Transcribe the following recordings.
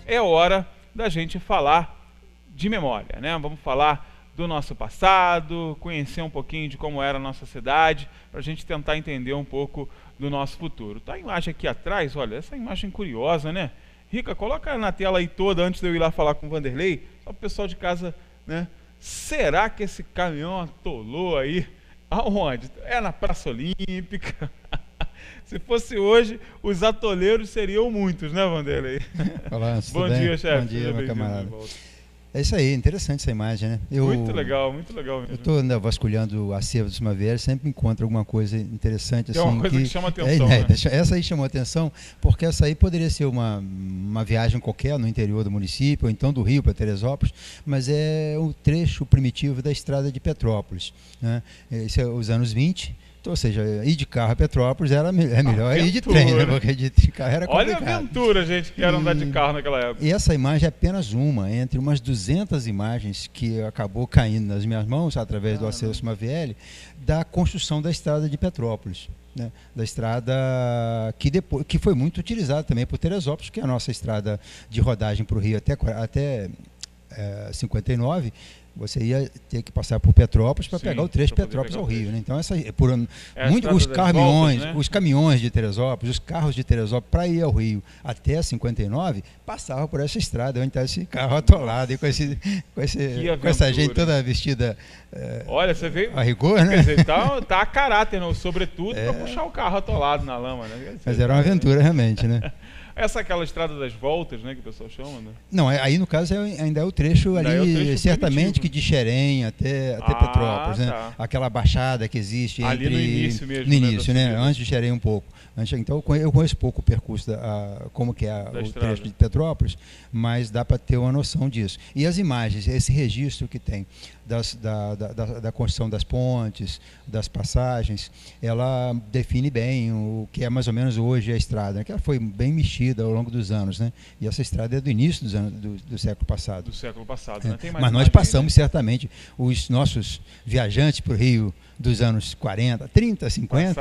É hora da gente falar de memória, né? Vamos falar do nosso passado, conhecer um pouquinho de como era a nossa cidade, para a gente tentar entender um pouco do nosso futuro. Tá a imagem aqui atrás, olha, essa imagem curiosa, né? Rica, coloca na tela aí toda antes de eu ir lá falar com o Vanderlei, só para o pessoal de casa, né? Será que esse caminhão atolou aí? Aonde? É na Praça Olímpica? Se fosse hoje, os atoleiros seriam muitos, né, Vanderlei? Olá, Bom dia, chefe. Bom dia, meu camarada. É isso aí, interessante essa imagem, né? Muito legal mesmo. Eu estou vasculhando o acervo do Sumavieri, sempre encontro alguma coisa interessante. Tem uma coisa que chama atenção, né? né? Essa aí chamou atenção, porque essa aí poderia ser uma viagem qualquer no interior do município, ou então do Rio para Teresópolis, mas é o trecho primitivo da estrada de Petrópolis, né? Esse é os anos 20. Ou seja, ir de carro a Petrópolis é melhor ir de trem, né? Porque de carro era complicado. Olha a aventura, gente, que era andar de carro naquela época. E essa imagem é apenas uma, entre umas 200 imagens que acabou caindo nas minhas mãos, através do acervo Sumavieri, da construção da estrada de Petrópolis. Né? Da estrada que foi muito utilizada também por Teresópolis, que é a nossa estrada de rodagem para o Rio até 59, você ia ter que passar por Petrópolis para pegar o trecho de Petrópolis ao Rio, né? Então os caminhões de Teresópolis, os carros de Teresópolis para ir ao Rio até 59 passavam por essa estrada, onde está esse carro atolado e com essa gente toda vestida. Olha, você veio a rigor, né? Quer dizer, tá a caráter, né? Sobretudo para puxar o carro atolado na lama, né? Mas era uma aventura realmente, né? Essa é aquela estrada das voltas, né, que o pessoal chama, né? Não, aí no caso ainda é o trecho ali, o trecho certamente que de Xerém até Petrópolis, né? Tá. Aquela baixada que existe ali no início mesmo. No início, né? Antes de Xerém um pouco. Então eu conheço pouco o percurso, como que é o trecho de Petrópolis, mas dá para ter uma noção disso. E as imagens, esse registro que tem da construção das pontes, das passagens, ela define bem o que é mais ou menos hoje a estrada, né? Que ela foi bem mexida ao longo dos anos, né? E essa estrada é do início do século passado. Do século passado, né? Tem mais mas nós passamos certamente, os nossos viajantes para o Rio dos anos 40, 30, 50,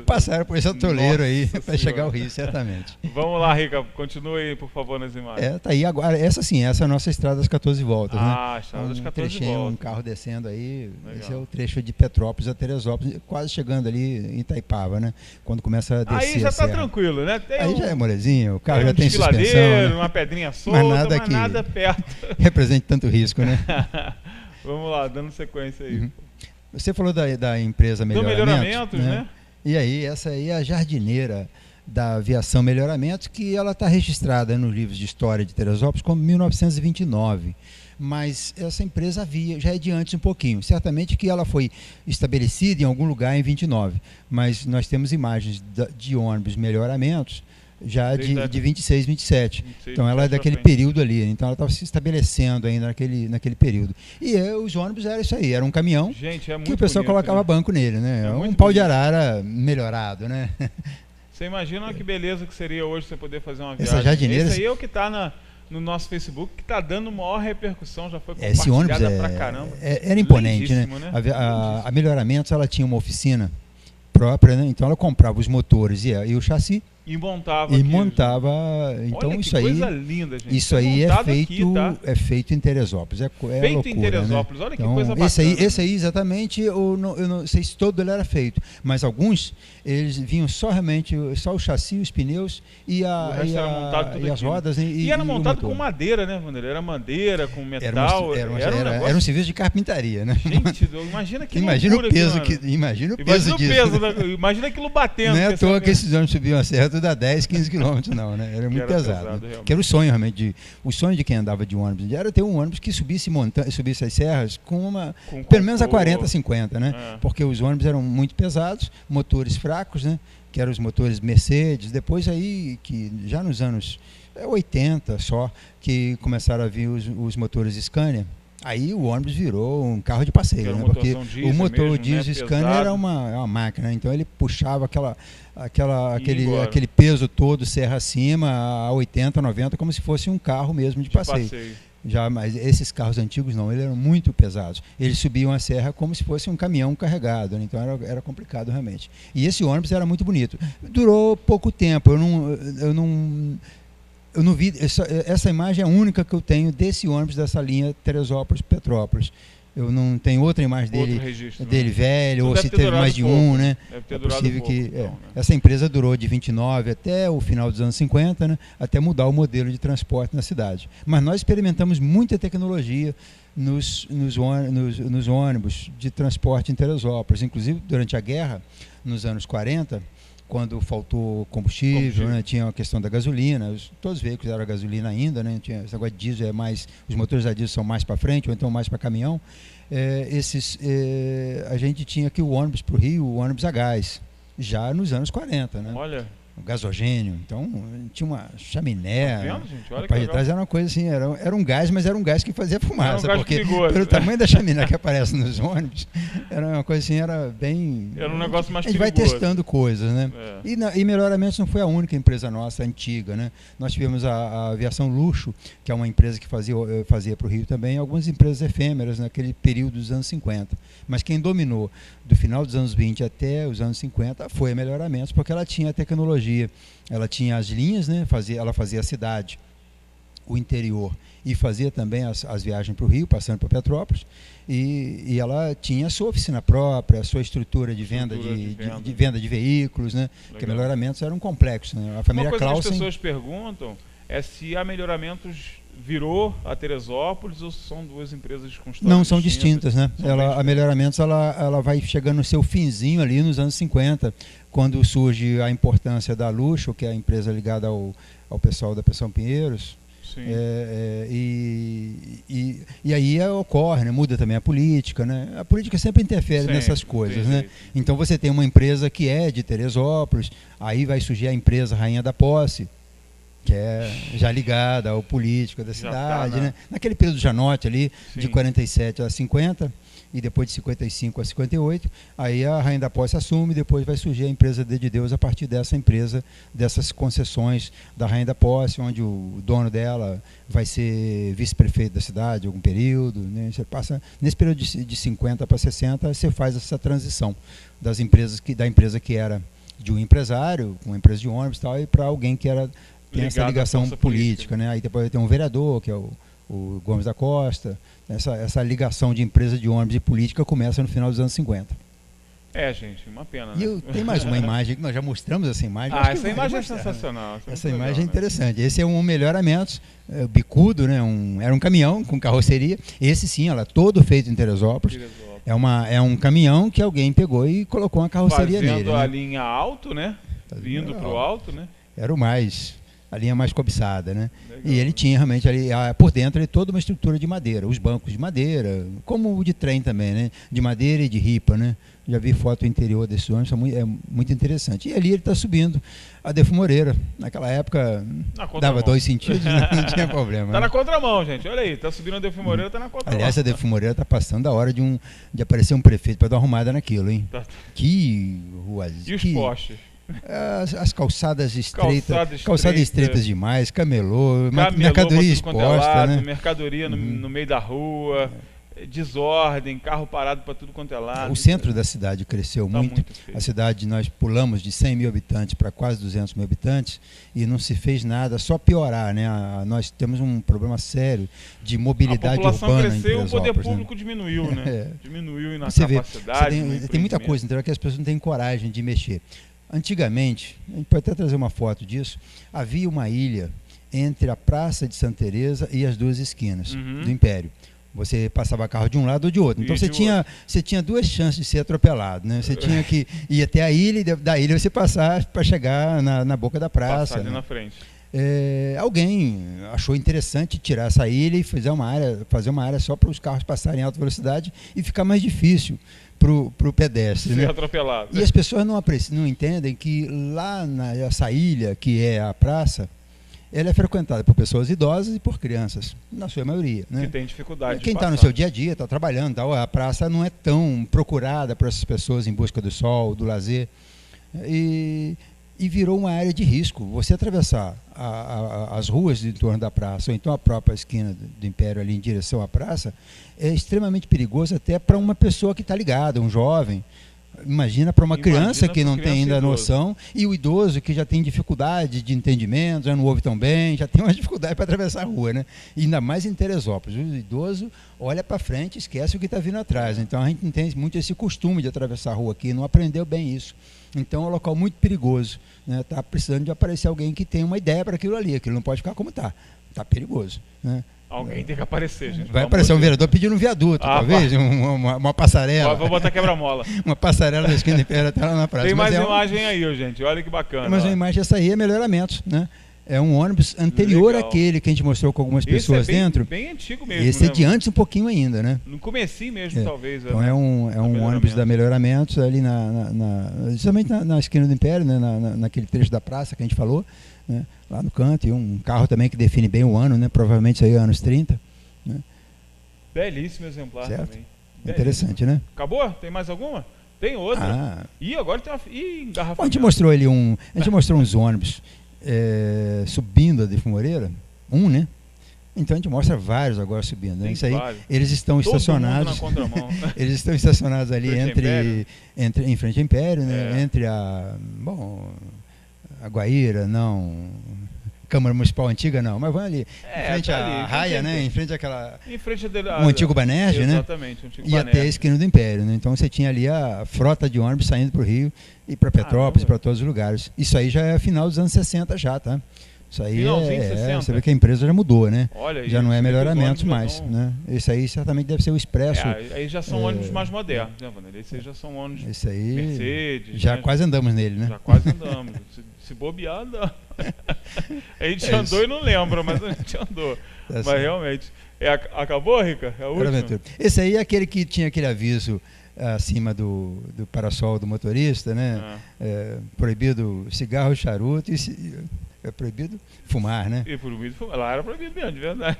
passaram por esse atoleiro aí para chegar ao Rio, certamente. Vamos lá, Rica, continue aí, por favor, nas imagens. Tá aí agora, essa é a nossa estrada das 14 voltas, né? Estrada das 14 voltas. Um carro descendo aí, legal. Esse é o trecho de Petrópolis a Teresópolis, quase chegando ali em Itaipava, né? Quando começa a descer. Aí já está tranquilo, né? Aí já é molezinho, o carro já tem suspensão, né? Uma pedrinha solta, mas nada perto. Represente tanto risco, né? Vamos lá, dando sequência aí. Uhum. Você falou da empresa Melhoramentos, né? E aí, essa aí é a jardineira da Aviação Melhoramentos, que ela está registrada nos livros de história de Teresópolis como 1929. Mas essa empresa já é de antes um pouquinho. Certamente que ela foi estabelecida em algum lugar em 29. Mas nós temos imagens de ônibus Melhoramentos já de 26, 27. Então ela é daquele período ali. Então ela estava se estabelecendo ainda naquele período. E os ônibus era isso aí, era um caminhão. Gente, que o pessoal colocava banco nele, né? Um pau de arara melhorado, né? Você imagina que beleza que seria hoje você poder fazer uma viagem. Essa jardineira. Esse aí é o que está no nosso Facebook, que está dando maior repercussão, já foi esse ônibus pra caramba. Era imponente, né? A Melhoramentos, ela tinha uma oficina própria, né? Então ela comprava os motores e o chassi. E montava. Então olha isso aí. Coisa linda, gente. Isso aí é feito em Teresópolis. Feito loucura, em Teresópolis, né? Olha então, que coisa bacana. Esse aí exatamente, eu não sei se todo ele era feito, mas alguns eles vinham só o chassi, os pneus e as rodas. Né? E era montado com madeira, né, Vanderlei? Era madeira, com metal. Era um serviço de carpintaria, né? Gente, imagina que imagina o peso disso. Imagina aquilo batendo. Não é à toa que esses ônibus subiam a serra dá 10, 15 quilômetros, não, né? Era muito pesado. Né? Que era o sonho, realmente. O sonho de quem andava de ônibus era ter um ônibus que subisse as serras com pelo menos a 40, 50, né? Porque os ônibus eram muito pesados, motores fracos, né? Que eram os motores Mercedes. Depois aí, que já nos anos 80 só, que começaram a vir os motores Scania. Aí o ônibus virou um carro de passeio, né? Porque o motor diesel Scania era uma máquina, então ele puxava aquele peso todo serra acima a 80, 90, como se fosse um carro mesmo de passeio. mas esses carros antigos não, eles eram muito pesados. Eles subiam a serra como se fosse um caminhão carregado, né? Então era complicado realmente. E esse ônibus era muito bonito. Durou pouco tempo, eu não vi, essa imagem é a única que eu tenho desse ônibus dessa linha Teresópolis-Petrópolis. Eu não tenho outra imagem dele velho, ou se teve mais de um, né? É possível que essa empresa durou de 29 até o final dos anos 50, né? Até mudar o modelo de transporte na cidade. Mas nós experimentamos muita tecnologia nos ônibus de transporte em Teresópolis. Inclusive, durante a guerra, nos anos 40, quando faltou combustível, né? Tinha a questão da gasolina, todos os veículos eram a gasolina ainda, né? Tinha esse negócio de diesel, os motores a diesel são mais para frente, ou então mais para caminhão. A gente tinha aqui o ônibus para o Rio, o ônibus a gás, já nos anos 40, né? Olha. O gasogênio, então tinha uma chaminé. Tá vendo, gente? Olha a parte de trás era uma coisa assim, era um gás, mas era um gás que fazia fumaça, porque perigoso, pelo tamanho da chaminé que aparece nos ônibus, era uma coisa assim, era bem... Era um negócio mais perigoso. A gente vai testando coisas, né? E Melhoramentos não foi a única empresa nossa antiga, né? Nós tivemos a Aviação Luxo, que é uma empresa que fazia para o Rio também, algumas empresas efêmeras naquele período dos anos 50. Mas quem dominou do final dos anos 20 até os anos 50 foi a Melhoramentos, porque ela tinha a tecnologia. Ela tinha as linhas, né? Ela fazia a cidade, o interior, e fazia também as viagens para o Rio, passando por Petrópolis, e ela tinha a sua oficina própria, a sua estrutura de venda de veículos, né? Porque Melhoramentos era um complexo, né? A família Clausen... Uma coisa que as pessoas perguntam é se a Melhoramentos virou a Teresópolis ou são duas empresas com histórias Não, são distintas, né? A Melhoramentos ela vai chegando no seu finzinho ali nos anos 50, quando surge a importância da Luxo, que é a empresa ligada ao pessoal da Pensão Pinheiros. Sim. E aí ocorre, né? Muda também a política, né? A política sempre interfere nessas coisas, né? Então você tem uma empresa que é de Teresópolis, aí vai surgir a empresa Rainha da Posse, que é já ligada ao político da cidade, né? Naquele período do Janote ali, de 47 a 50, e depois de 55 a 58, aí a Rainha da Posse assume, depois vai surgir a empresa de Deus a partir dessa empresa, dessas concessões da Rainha da Posse, onde o dono dela vai ser vice-prefeito da cidade algum período, né? Você passa, nesse período de 50 para 60, você faz essa transição da empresa que era de um empresário, uma empresa de ônibus e tal, e para alguém que tem essa ligação política, né? Aí depois tem um vereador, que é o Gomes da Costa. Essa ligação de empresa de ônibus e política começa no final dos anos 50. Gente, uma pena, né? E tem mais uma imagem, que nós já mostramos essa imagem. Essa imagem é sensacional. Essa imagem é interessante. Esse é um Melhoramentos, bicudo, né? Era um caminhão com carroceria. Esse sim, ela todo feito em Teresópolis. É um caminhão que alguém pegou e colocou uma carroceria nele. Fazendo a linha alto, né? Vindo para o alto, né? Era a linha mais cobiçada, né? Legal. E ele tinha realmente ali, por dentro, toda uma estrutura de madeira, os bancos de madeira, como o de trem também, né? De madeira e de ripa, né? Já vi foto interior desse ônibus, é muito interessante. E ali ele está subindo a Adolfo Moreira. Naquela época dava 2 sentidos, não tinha problema. Está na contramão, gente. Olha aí, está subindo a Adolfo Moreira, está na contramão. Aliás, a Adolfo Moreira está passando da hora de aparecer um prefeito para dar uma arrumada naquilo, hein? Que ruazinha. E os postes? As calçadas estreitas demais, camelô, mercadoria exposta, né? Mercadoria no meio da rua, desordem, carro parado para tudo quanto é lado. O centro da cidade cresceu muito. A cidade, nós pulamos de 100 mil habitantes para quase 200 mil habitantes e não se fez nada, só piorar, né? Nós temos um problema sério de mobilidade urbana. A população cresceu, o poder público diminuiu, né? Diminuiu na capacidade. Tem muita coisa, então, que as pessoas não têm coragem de mexer. Antigamente, a gente pode até trazer uma foto disso, havia uma ilha entre a Praça de Santa Teresa e as duas esquinas do Império. Você passava carro de um lado ou de outro. Então você tinha 2 chances de ser atropelado, né? Você tinha que ir até a ilha e da ilha você passar para chegar na boca da praça. Passar ali na frente. Alguém achou interessante tirar essa ilha e fazer uma área só para os carros passarem em alta velocidade e ficar mais difícil para o pedestre. Ser né? atropelado. E as pessoas não entendem que lá nessa ilha, que é a praça, ela é frequentada por pessoas idosas e por crianças, na sua maioria. Né? Que tem dificuldade Quem está no seu dia a dia, está trabalhando, a praça não é tão procurada por essas pessoas em busca do sol, do lazer. E e virou uma área de risco. Você atravessar as ruas em torno da praça, ou então a própria esquina do Império ali em direção à praça, é extremamente perigoso até para uma pessoa que está ligada, um jovem. Imagina para uma criança que não tem ainda noção, e o idoso que já tem dificuldade de entendimento, já não ouve tão bem, já tem uma dificuldade para atravessar a rua, né? E ainda mais em Teresópolis. O idoso olha para frente e esquece o que está vindo atrás. Então a gente não tem muito esse costume de atravessar a rua aqui, não aprendeu bem isso. Então é um local muito perigoso. Está precisando de aparecer alguém que tenha uma ideia para aquilo ali. Aquilo não pode ficar como está. Está perigoso, né? Alguém tem que aparecer, gente. Vai aparecer um vereador pedindo um viaduto, talvez, uma passarela. Vou botar quebra-mola. Uma passarela da esquina do Império até lá na praça. Tem mais imagem aí, gente. Olha que bacana. Mas a imagem, essa aí é melhoramentos, né? É um ônibus anterior àquele que a gente mostrou com algumas pessoas dentro. Bem antigo mesmo. Esse é de antes um pouquinho ainda, né? No comecinho mesmo, talvez. Então é um ônibus da Melhoramentos ali justamente na esquina do Império, né? Naquele trecho da praça que a gente falou, né? Lá no canto, e um carro também que define bem o ano, né? Provavelmente isso aí é anos 30. Né? Belíssimo exemplar também. Interessante, né? Acabou? Tem mais alguma? Tem outra. E agora tem uma engarrafamento. A gente mostrou ali mostrou uns ônibus subindo a Adolfo Moreira, né? Então a gente mostra vários agora subindo. Né? Isso aí, eles estão estacionados. Eles estão estacionados ali em frente ao Império, né? Entre a Guaíra, Câmara Municipal Antiga não, mas vão ali. Em frente à Raia, né? Em frente àquela. Em frente o antigo Banerje, né? Exatamente, o antigo e Banerje. até a esquina do Império, né? Então você tinha ali a frota de ônibus saindo para o Rio e para Petrópolis, para todos os lugares. Isso aí já é final dos anos 60 já, tá? Isso aí você vê que a empresa já mudou, né? Olha, já não é melhoramentos mais, né? Esse aí certamente deve ser o Expresso. Aí já são ônibus mais modernos, né, Vanderlei? Esses aí já são ônibus Mercedes. Já quase andamos nele, né? Já quase andamos. Se bobear, andamos. A gente andou e não lembra, mas a gente andou. Mas realmente. Acabou, Rica? É a última? Esse aí é aquele que tinha aquele aviso acima do parasol do motorista, né? Proibido cigarro, charuto é proibido fumar, né? E proibido fumar. Lá era proibido mesmo, de verdade.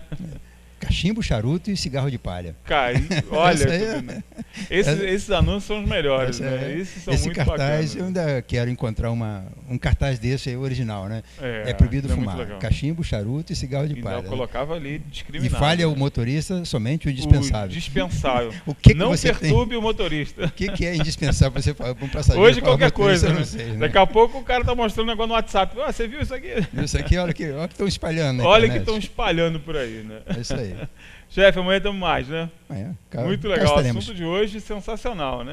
Cachimbo, charuto e cigarro de palha. Cara, olha, esses anúncios são os melhores, né? Esses são muito cartaz, bacanas. eu ainda quero encontrar um cartaz desse aí, original, né? É proibido fumar. Cachimbo, charuto e cigarro de palha. Eu colocava ali discriminado. E falha o motorista somente o indispensável. O dispensável. Não perturbe o motorista. O que é indispensável você falar para um passageiro? Hoje qualquer coisa, né? Sei, né? Daqui a pouco o cara tá mostrando um negócio no WhatsApp. Você viu isso aqui? Isso aqui, olha que estão espalhando. Olha que estão espalhando por aí, né? É isso aí. Chefe, amanhã temos mais, né? Muito legal. O assunto de hoje sensacional, né?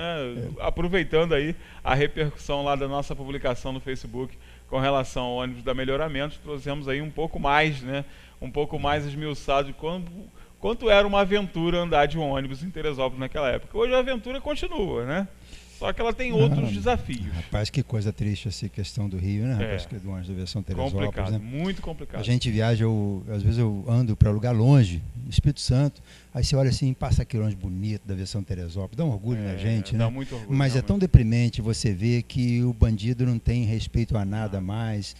Aproveitando aí a repercussão lá da nossa publicação no Facebook com relação ao ônibus da Melhoramentos, trouxemos aí um pouco mais, né? Um pouco mais esmiuçado de quanto era uma aventura andar de um ônibus em Teresópolis naquela época. Hoje a aventura continua, né? Só que ela tem outros desafios. Rapaz, que coisa triste essa questão do Rio, né? Rapaz, que do ônibus da versão Teresópolis, complicado, né? Muito complicado. A gente viaja, às vezes eu ando para lugar longe, Espírito Santo, aí você olha assim, passa aquele ônibus bonito da versão Teresópolis, dá um orgulho na gente, né? Dá muito orgulho. Mas realmente. É tão deprimente você ver que o bandido não tem respeito a nada mais.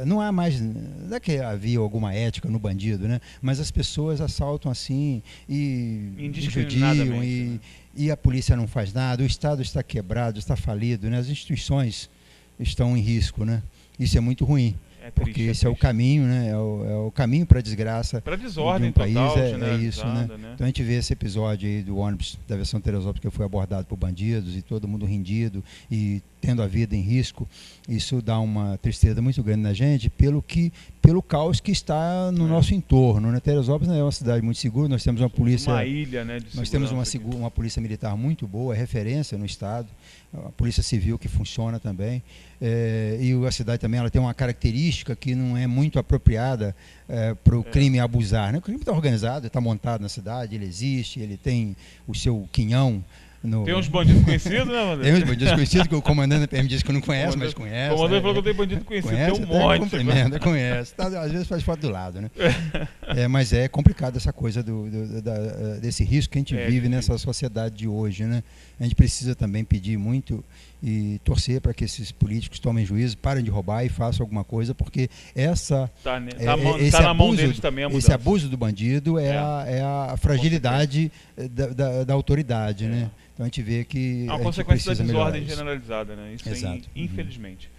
Não há mais, não é que havia alguma ética no bandido, né? Mas as pessoas assaltam assim e judiam e a polícia não faz nada, o Estado está quebrado, está falido, né? As instituições estão em risco, né? Isso é muito ruim. Porque esse é o caminho, né? É o caminho para a desgraça. Para a desordem de um país, total, é isso, né? Então a gente vê esse episódio aí do ônibus da versão Teresópolis que foi abordado por bandidos e todo mundo rendido e tendo a vida em risco. Isso dá uma tristeza muito grande na gente pelo caos que está no nosso entorno, né? Teresópolis é uma cidade muito segura, nós temos uma polícia... Uma ilha, né? Nós temos uma polícia militar muito boa, é referência no estado, a polícia civil que funciona também, e a cidade também ela tem uma característica que não é muito apropriada para o crime abusar, né? O crime está organizado, está montado na cidade, ele existe, ele tem o seu quinhão. Tem uns bandidos conhecidos, né, Mandante? Tem uns bandidos conhecidos que o comandante da PM disse que não conhece, mas conhece. O comandante falou que eu tenho bandido conhecido, tem um monte. Conhece, às vezes faz foto do lado, né? Mas é complicado essa coisa desse risco que a gente vive nessa sociedade de hoje, né? A gente precisa também pedir muito e torcer para que esses políticos tomem juízo, parem de roubar e façam alguma coisa, porque esse na mão deles também a mudança. Esse abuso do bandido é a fragilidade da autoridade, né? Então a gente vê que é uma consequência da desordem generalizada, né? Isso aí, infelizmente.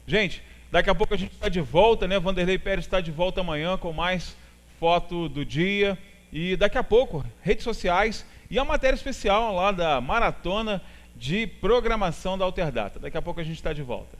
Gente, daqui a pouco a gente está de volta, né? Vanderlei Pérez está de volta amanhã com mais foto do dia. E daqui a pouco, redes sociais e a matéria especial lá da Maratona de Programação da Alterdata. Daqui a pouco a gente está de volta.